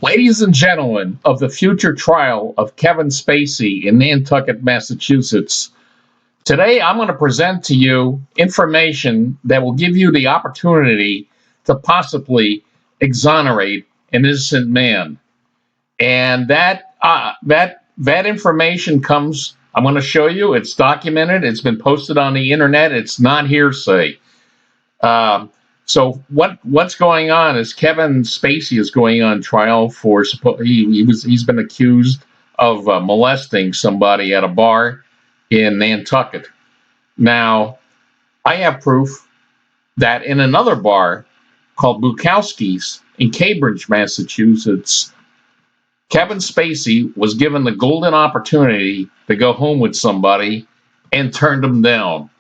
Ladies and gentlemen, of the future trial of Kevin Spacey in Nantucket, Massachusetts, today I'm going to present to you information that will give you the opportunity to possibly exonerate an innocent man. And that information comes, I'm going to show you, it's documented, it's been posted on the internet, it's not hearsay. So what's going on is Kevin Spacey is going on trial for he's been accused of molesting somebody at a bar in Nantucket. Now, I have proof that in another bar called Bukowski's in Cambridge, Massachusetts, Kevin Spacey was given the golden opportunity to go home with somebody and turned him down.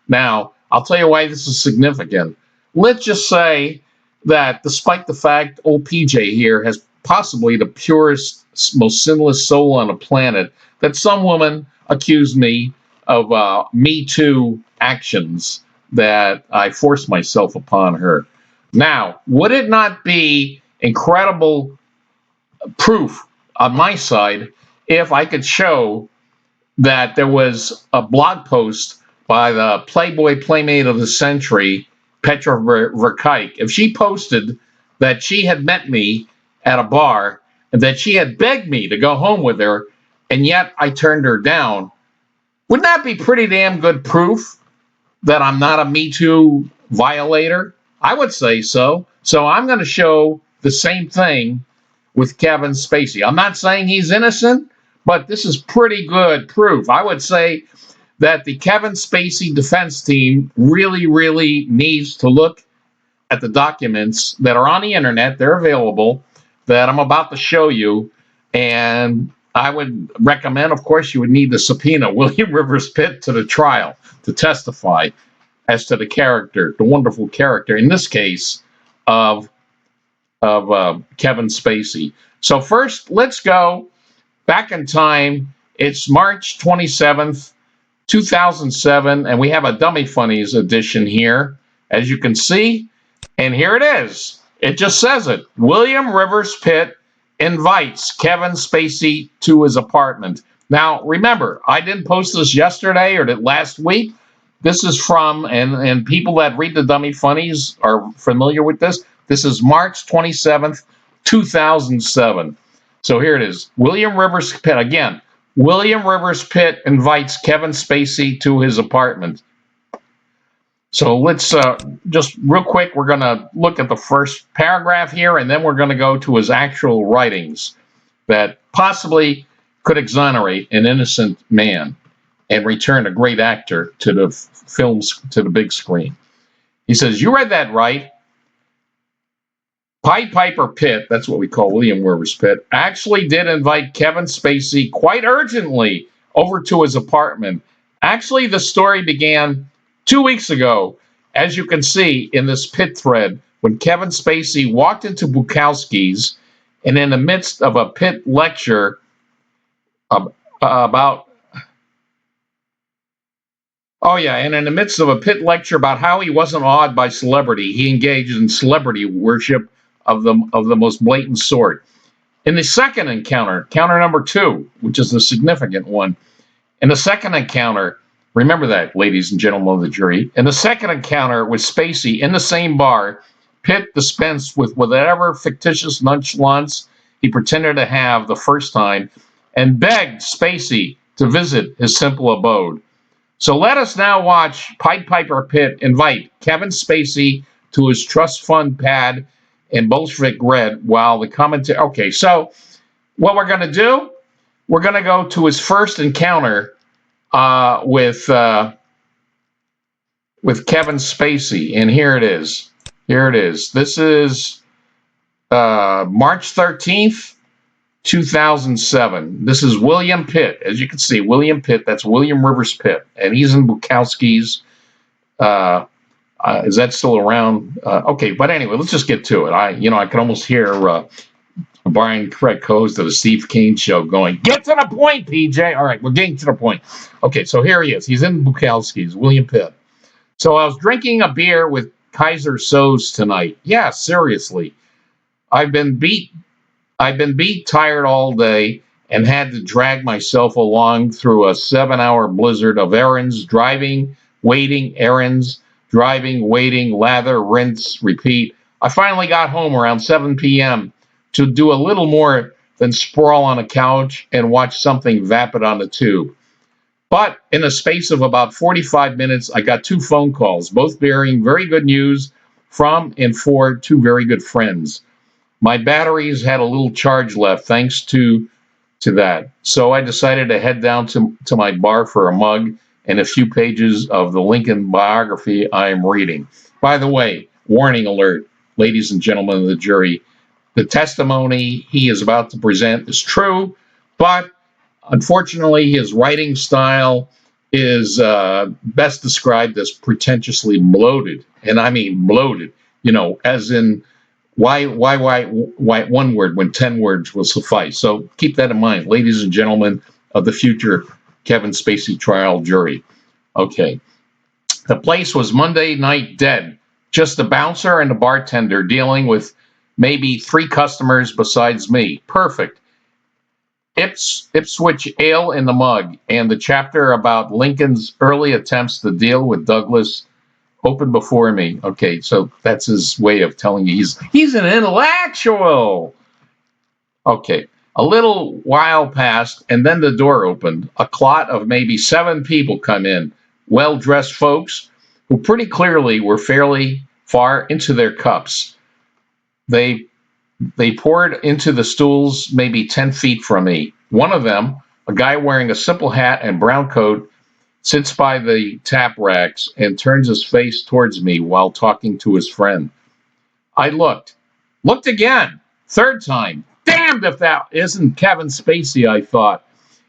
Now, I'll tell you why this is significant. Let's just say that despite the fact old PJ here has possibly the purest, most sinless soul on the planet, that some woman accused me of Me Too actions that I forced myself upon her. Now, would it not be incredible proof on my side if I could show that there was a blog post by the Playboy Playmate of the Century, Petra Verkijk, if she posted that she had met me at a bar and that she had begged me to go home with her, and yet I turned her down, wouldn't that be pretty damn good proof that I'm not a Me Too violator? I would say so. So I'm going to show the same thing with Kevin Spacey. I'm not saying he's innocent, but this is pretty good proof. I would say that the Kevin Spacey defense team really needs to look at the documents that are on the internet. They're available, that I'm about to show you. And I would recommend, of course, you would need to subpoena William Rivers Pitt to the trial to testify as to the character, the wonderful character, in this case, of Kevin Spacey. So first, let's go back in time. It's March 27th, 2007, and we have a Dummy Funnies edition here, as you can see, and here it is. It just says it. William Rivers Pitt invites Kevin Spacey to his apartment. Now, remember, I didn't post this yesterday or last week. This is from, and people that read the Dummy Funnies are familiar with this. This is March 27th, 2007. So here it is. William Rivers Pitt, again, William Rivers Pitt invites Kevin Spacey to his apartment. So let's just real quick, we're going to look at the first paragraph here, and then we're going to go to his actual writings that possibly could exonerate an innocent man and return a great actor to the films, to the big screen. He says, "You read that right. Pied Piper Pitt," that's what we call William Rivers Pitt, "actually did invite Kevin Spacey quite urgently over to his apartment. Actually, the story began 2 weeks ago, as you can see in this Pitt thread, when Kevin Spacey walked into Bukowski's, and in the midst of a Pitt lecture about how he wasn't awed by celebrity, he engaged in celebrity worship of the most blatant sort. In the second encounter number 2, which is the significant one, in the second encounter, remember that, ladies and gentlemen of the jury, in the second encounter with Spacey in the same bar, Pitt dispensed with whatever fictitious nonchalance he pretended to have the first time and begged Spacey to visit his simple abode. So let us now watch Pied Piper Pitt invite Kevin Spacey to his trust fund pad in Bolshevik Red while the commentary... Okay, so what we're going to do, we're going to go to his first encounter with Kevin Spacey, and here it is. This is March 13th, 2007. This is William Pitt. As you can see, William Pitt, that's William Rivers Pitt, and he's in Bukowski's. Is that still around? Okay, but anyway, let's just get to it. I can almost hear Brian Craig host of the Steve Kane show going, "Get to the point, PJ." All right, we're getting to the point. Okay, so here he is. He's in Bukowski's, William Pitt. "So I was drinking a beer with Kaiser Soze tonight." Yeah, seriously. I've been beat tired all day and had to drag myself along through a 7-hour blizzard of errands, driving, waiting, errands, driving, waiting, lather, rinse, repeat. I finally got home around 7 p.m. to do a little more than sprawl on a couch and watch something vapid on the tube. But in a space of about 45 minutes, I got 2 phone calls, both bearing very good news from and for 2 very good friends. My batteries had a little charge left thanks to that. So I decided to head down to my bar for a mug and a few pages of the Lincoln biography I am reading. By the way, warning alert, ladies and gentlemen of the jury, the testimony he is about to present is true, but unfortunately his writing style is best described as pretentiously bloated. And I mean bloated, as in why one word when 10 words will suffice? So keep that in mind, ladies and gentlemen of the future Kevin Spacey trial jury. Okay. The place was Monday night dead. Just the bouncer and the bartender dealing with maybe 3 customers besides me. Perfect. Ipswich ale in the mug, and the chapter about Lincoln's early attempts to deal with Douglas open before me. Okay, so that's his way of telling you he's an intellectual. Okay, a little while passed, and then the door opened. A clot of maybe 7 people come in, well-dressed folks who pretty clearly were fairly far into their cups. They poured into the stools maybe 10 feet from me. One of them, a guy wearing a simple hat and brown coat, sits by the tap racks and turns his face towards me while talking to his friend. I looked again, 3rd time. Damned if that isn't Kevin Spacey, I thought.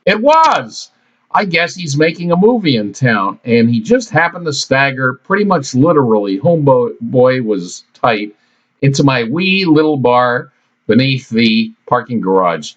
It was. I guess he's making a movie in town, and he just happened to stagger, pretty much literally, homeboy was tight, into my wee little bar beneath the parking garage.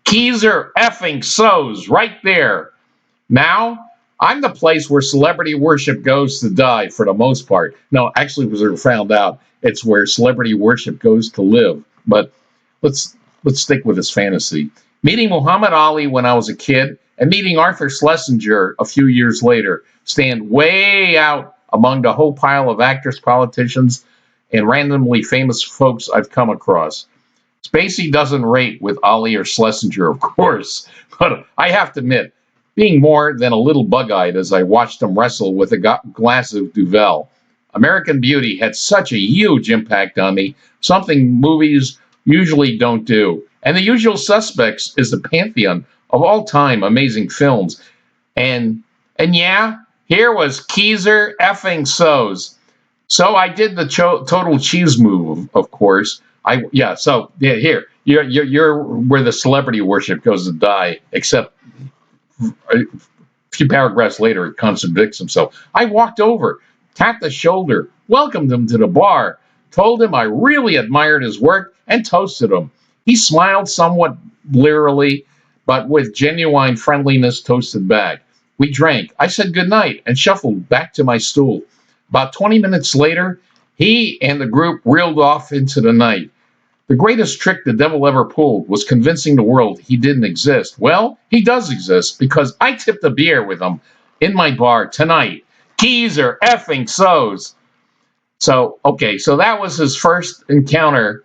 Keys are effing so's right there. Now, I'm the place where celebrity worship goes to die for the most part. No, actually, we found out it's where celebrity worship goes to live. But let's stick with this fantasy. Meeting Muhammad Ali when I was a kid and meeting Arthur Schlesinger a few years later stand way out among the whole pile of actors, politicians, and randomly famous folks I've come across. Spacey doesn't rate with Ali or Schlesinger, of course, but I have to admit, being more than a little bug-eyed as I watched them wrestle with a glass of Duvel. American Beauty had such a huge impact on me, something movies usually don't do. And The Usual Suspects is the pantheon of all-time amazing films. And yeah, here was Keezer effing so's. So I did the total cheese move, of course. Here you're where the celebrity worship goes to die, except a few paragraphs later it contradicts himself. I walked over, tapped the shoulder, welcomed him to the bar, told him I really admired his work, and toasted him. He smiled somewhat blearily, but with genuine friendliness toasted back. We drank. I said goodnight and shuffled back to my stool. About 20 minutes later, he and the group reeled off into the night. The greatest trick the devil ever pulled was convincing the world he didn't exist. Well, he does exist because I tipped a beer with him in my bar tonight. Keys are effing so's. So that was his first encounter.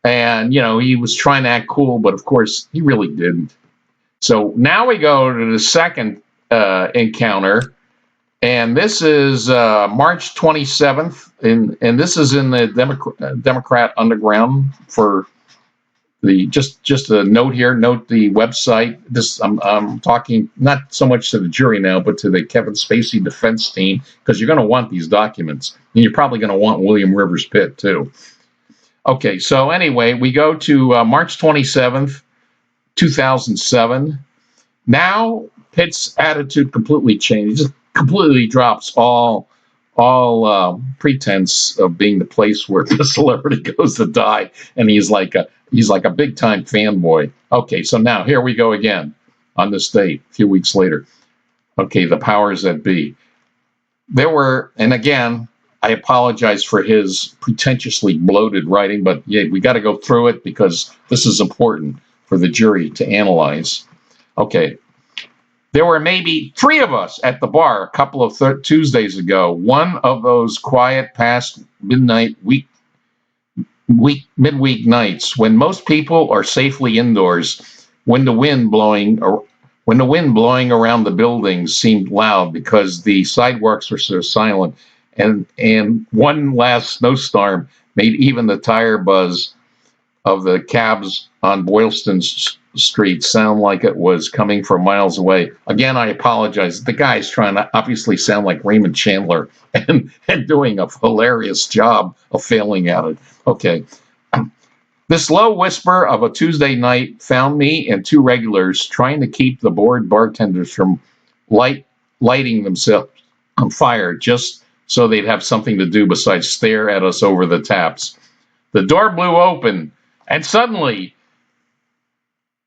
And, he was trying to act cool, but of course he really didn't. So now we go to the second encounter. And this is March 27th, and this is in the Democrat Underground. For the just a note here, note the website. I'm talking not so much to the jury now, but to the Kevin Spacey defense team, because you're going to want these documents, and you're probably going to want William Rivers Pitt too. Okay, so anyway, we go to March 27th, 2007. Now Pitt's attitude completely changed. Completely drops all pretense of being the place where the celebrity goes to die, and he's like a big time fanboy. Okay, so now here we go again on this date, a few weeks later. Okay, the powers that be. There were, and again, I apologize for his pretentiously bloated writing, but yeah, we got to go through it because this is important for the jury to analyze. Okay. There were maybe 3 of us at the bar a couple of Tuesdays ago. One of those quiet past midnight midweek nights when most people are safely indoors, when the wind blowing around the buildings seemed loud because the sidewalks were so silent, and one last snowstorm made even the tire buzz of the cabs on Boylston Street sound like it was coming from miles away. Again, I apologize. The guy's trying to obviously sound like Raymond Chandler and doing a hilarious job of failing at it. Okay. This low whisper of a Tuesday night found me and 2 regulars trying to keep the bored bartenders from lighting themselves on fire just so they'd have something to do besides stare at us over the taps. The door blew open, and suddenly,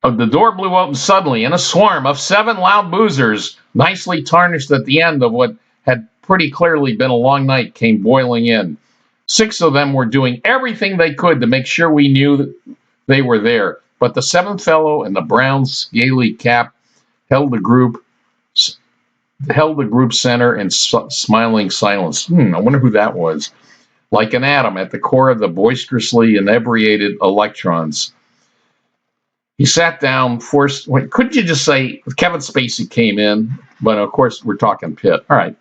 in a swarm of 7 loud boozers, nicely tarnished at the end of what had pretty clearly been a long night, came boiling in. 6 of them were doing everything they could to make sure we knew that they were there, but the 7th fellow in the brown scaly cap held the group center in smiling silence. I wonder who that was. Like an atom at the core of the boisterously inebriated electrons. He sat down, couldn't you just say Kevin Spacey came in? But of course, we're talking Pitt. All right.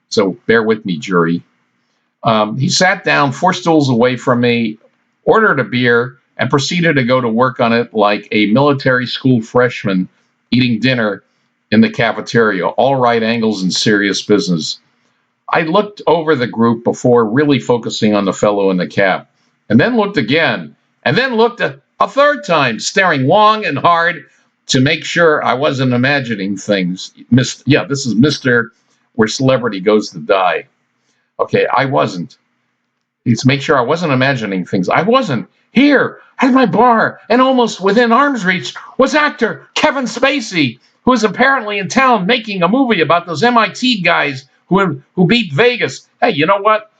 So bear with me, jury. He sat down 4 stools away from me, ordered a beer, and proceeded to go to work on it like a military school freshman eating dinner in the cafeteria. All right angles and serious business. I looked over the group before really focusing on the fellow in the cap, and then looked again, and then looked a 3rd time, staring long and hard to make sure I wasn't imagining things. This is Mr. Where Celebrity Goes to Die. Okay, I wasn't. Let's make sure I wasn't imagining things. I wasn't. Here, at my bar, and almost within arm's reach, was actor Kevin Spacey, who is apparently in town making a movie about those MIT guys who beat Vegas. Hey, you know what?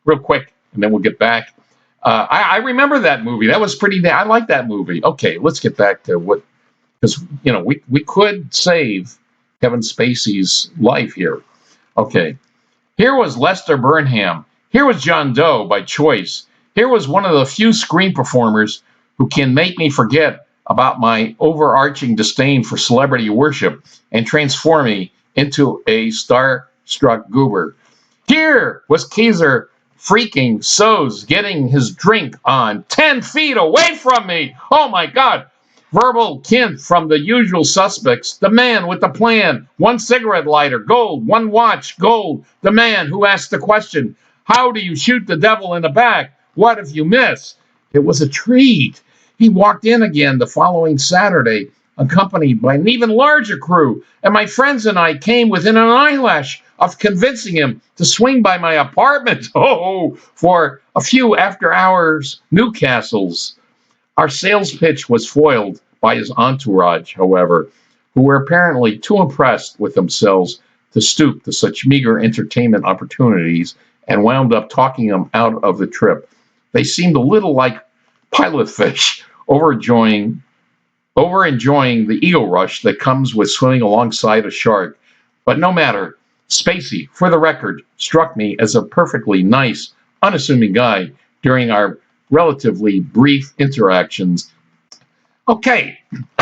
Real quick, and then we'll get back. I remember that movie. That was I like that movie. Okay, let's get back to because we could save Kevin Spacey's life here. Okay. Here was Lester Burnham. Here was John Doe by choice. Here was one of the few screen performers who can make me forget about my overarching disdain for celebrity worship and transform me into a star-struck goober. Here was Kaiser freaking Soze getting his drink on 10 feet away from me. Oh my God. Verbal hint from the usual suspects. The man with the plan. 1 cigarette lighter, gold. 1 watch, gold. The man who asked the question, how do you shoot the devil in the back? What if you miss? It was a treat. He walked in again the following Saturday, accompanied by an even larger crew, and my friends and I came within an eyelash of convincing him to swing by my apartment for a few after-hours Newcastles. Our sales pitch was foiled by his entourage, however, who were apparently too impressed with themselves to stoop to such meager entertainment opportunities and wound up talking him out of the trip. They seemed a little like pilot fish, over-enjoying the ego rush that comes with swimming alongside a shark. But no matter, Spacey, for the record, struck me as a perfectly nice, unassuming guy during our relatively brief interactions. Okay,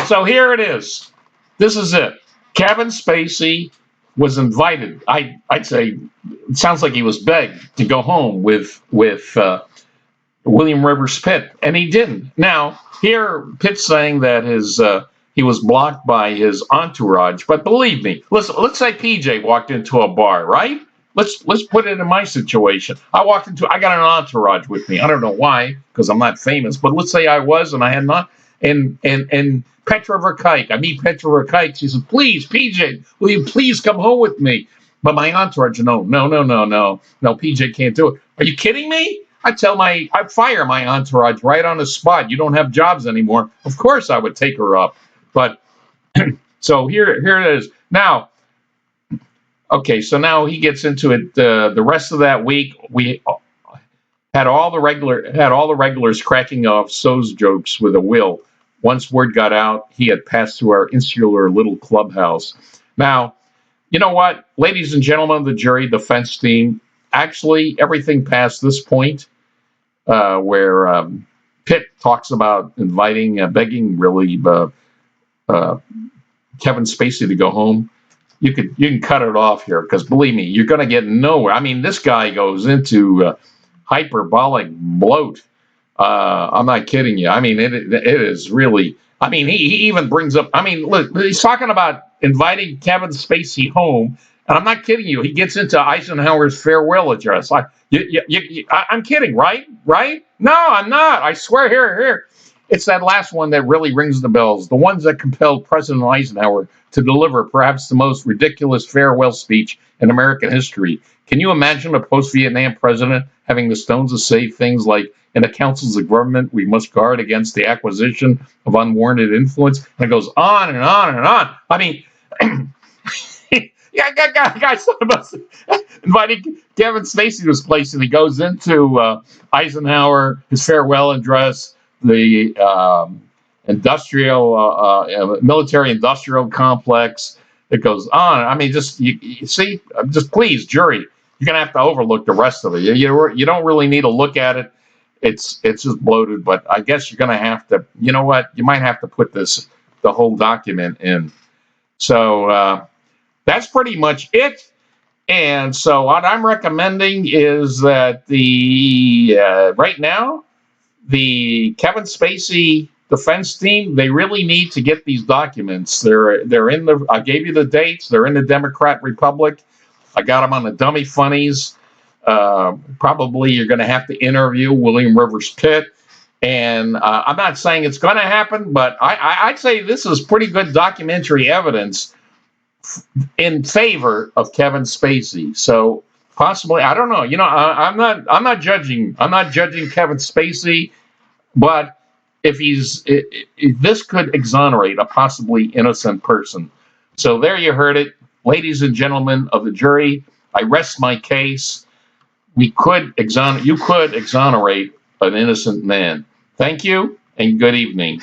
so here it is. This is it. Kevin Spacey was invited. I'd say it sounds like he was begged to go home with William Rivers Pitt, and he didn't. Now, here Pitt's saying that he was blocked by his entourage, but believe me, listen, let's say PJ walked into a bar, right? Let's put it in my situation. I got an entourage with me. I don't know why, because I'm not famous, but let's say I was and I had not. And Petra Verkijk, I meet Petra Verkijk. She says, please, PJ, will you please come home with me? But my entourage, no, PJ can't do it. Are you kidding me? I fire my entourage right on the spot. You don't have jobs anymore. Of course I would take her up. But so here it is. Now, Okay, so now he gets into it. The rest of that week, we had all the regulars cracking off So's jokes with a will. Once word got out, he had passed through our insular little clubhouse. Now, you know what, ladies and gentlemen of the jury, defense team, actually everything past this point, where Pitt talks about inviting, begging, really, Kevin Spacey to go home. You can cut it off here, because believe me, you're going to get nowhere. I mean, this guy goes into hyperbolic bloat. I'm not kidding you. I mean, it is really. I mean, he even brings up. I mean, look, he's talking about inviting Kevin Spacey home, and I'm not kidding you. He gets into Eisenhower's farewell address. I'm kidding, right? Right? No, I'm not. I swear. Here. It's that last one that really rings the bells. The ones that compelled President Eisenhower to deliver perhaps the most ridiculous farewell speech in American history. Can you imagine a post-Vietnam president having the stones to say things like, in the councils of government, we must guard against the acquisition of unwarranted influence? And it goes on and on and on. I mean, yeah, guys talking about inviting Kevin Spacey to his place, and he goes into Eisenhower, his farewell address, the military-industrial complex. It goes on. I mean, just you see, just please, jury, you're gonna have to overlook the rest of it. You don't really need to look at it. It's just bloated. But I guess you're gonna have to. You know what? You might have to put the whole document in. So that's pretty much it. And so what I'm recommending is that right now, the Kevin Spacey defense team, they really need to get these documents. They're in the. I gave you the dates. They're in the Democrat Republic. I got them on the DUmmie FUnnies. Probably you're going to have to interview William Rivers Pitt. And I'm not saying it's going to happen, but I'd say this is pretty good documentary evidence in favor of Kevin Spacey. So possibly, I don't know. You know, I'm not judging Kevin Spacey, but if this could exonerate a possibly innocent person. So there you heard it, ladies and gentlemen of the jury. I rest my case. You could exonerate an innocent man. Thank you and good evening.